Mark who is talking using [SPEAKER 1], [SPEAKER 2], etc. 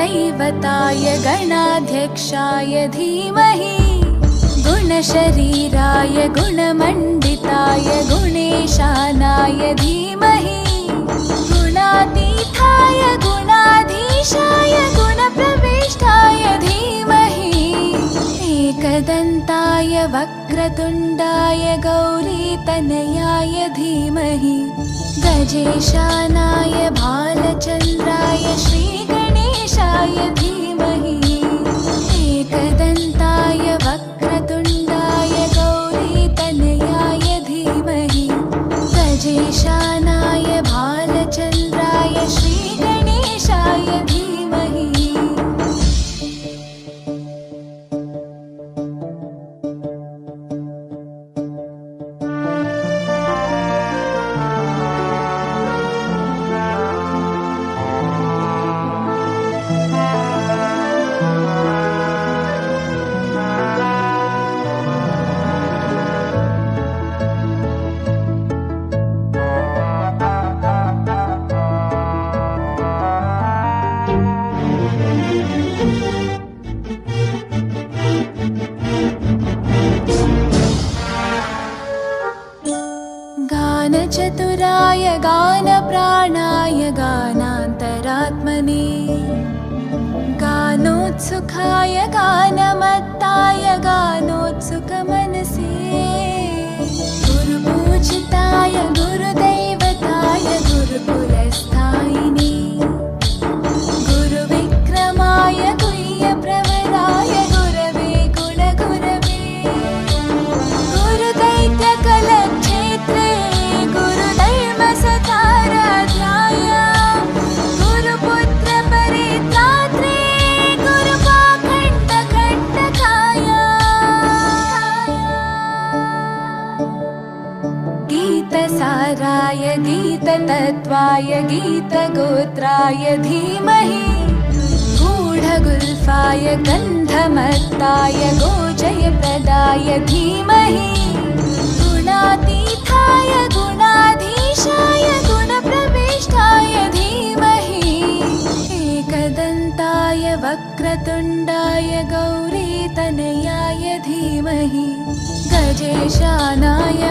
[SPEAKER 1] गुरुदैवताय गणाध्यक्षाय धीमहि गुणशरीराय गुणमण्डिताय गुणेशानाय धीमहि गुणातीताय गुणाधीशाय गुणप्रविष्टाय धीमहि एकदन्ताय वक्रतुण्डाय गौरीतनयाय धीमहि गजेशानाय भालचन्द्राय श्रीगणेशाय धीमहि एकदन्ताय वक्रतुण्डाय गौरीतनयाय धीमहि गजेशानाय भालचन्द्राय श्रीगणेशाय धीमहि। गानचतुराय गानप्राणाय गानान्तरात्मने गानोत्सुकाय गानमत्ताय गानोत्सुकमनसे गुरुपूजिताय गुरुदैवताय गुरुकुलस्थायिने गुरुविक्रमाय गुह्यप्रवराय गुरवे गुणगुरवे गुरुदैत्यकलक्षेत्रे गुरुधर्मसताराध्याय गुरुपुत्रपरित्रात्रे गुरुपाखण्डखण्डकाय गीतसाराय गीततत्त्वाय गीतगोत्राय धीमहि गूढगुल्फाय गन्धमत्ताय गोजयप्रदाय धीमहि गुणातीताय गुणाधीशाय गुणप्रविष्टाय धीमहि एकदन्ताय वक्रतुण्डाय गौरीतनयाय धीमहि गजेशानाय